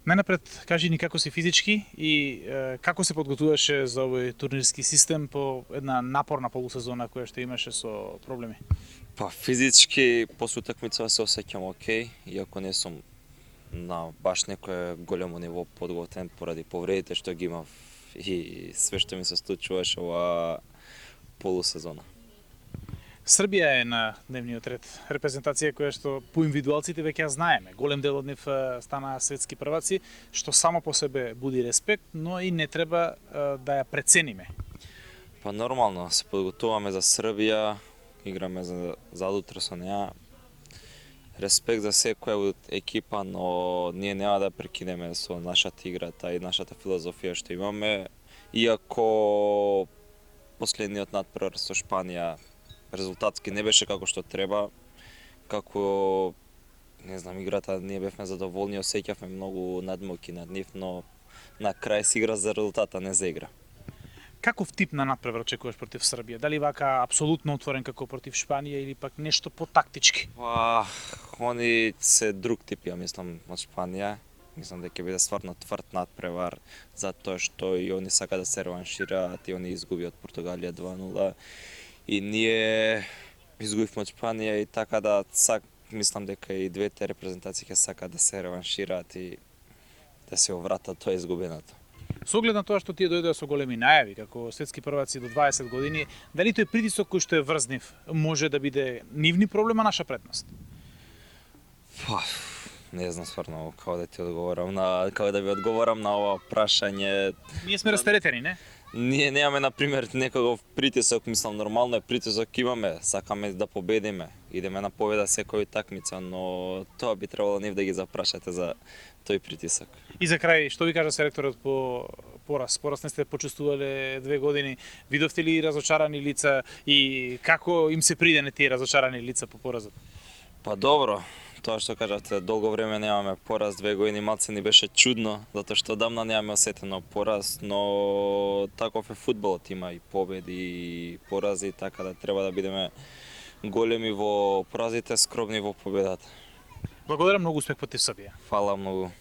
Најнапред, кажи ни како си физички и како се подготуваше за овој турнирски систем по една напорна полусезона која што имаше со проблеми? Па физички после утакмица се осеќам окей, иако не сум на баш некое големо ниво подготвен поради повредите што ги имав и све што ми се случуваше ова полусезона. Србија е на дневниот ред. Репрезентација која што по индивидуалците веќе ја знаеме. Голем дел од нив стана светски прваци, што само по себе буди респект, но и не треба да ја прецениме. Па нормално, се подготуваме за Србија, играме за утре со неа. Респект за секоја од екипа, но ние нема да прекинеме со нашата играта и нашата филозофија што имаме, иако последниот натпревар со Шпанија резултатски не беше како што треба, како не знам, играта ние бевме задоволни, осеќавме многу надмоки над нив, но на крај се игра за резултата, не за игра. Каков тип на натпревар очекуваш против Србија? Дали вака апсолутно отворен како против Шпанија или пак нешто потактички? Па, они се друг тип, ја мислам, од Шпанија. Мислам дека ќе биде стварно тврд натпревар, затоа што и они сака да се реваншираат и они изгуби од Португалија 2:0. И ние изгубивме од Шпанија и така да мислам дека и двете репрезентации ќе сакаат да се реваншираат и да се овратат тоа изгубеното. Со оглед на тоа што тие дојдоа со големи најави, како светски прваци до 20 години, дали тој притисок кој што е врз нив може да биде нивни проблема, наша предност? Па, не знам стварно како да ти одговорам како да ви одговорам на ова прашање. Ние сме растеретени, не? Ние немаме, например, некаков притисок, мислам, нормално е притисок имаме, сакаме да победиме, идеме на победа секоја утакмица, но тоа би требало нив да ги запрашате за тој притисок. И за крај, што ви кажа селекторот по пораз? Пораз не сте почувствувале 2 години. Видовте ли разочарани лица и како им се придене тие разочарани лица по поразот? Па добро, тоа што кажавте, долго време немаме пораз, 2 години малце ни беше чудно, затоа што одамна немаме осетено пораз, но таков е фудбалот, има и победи и порази, така да треба да бидеме големи во поразите, скромни во победата. Благодарам, многу успех против Србија. Фала многу.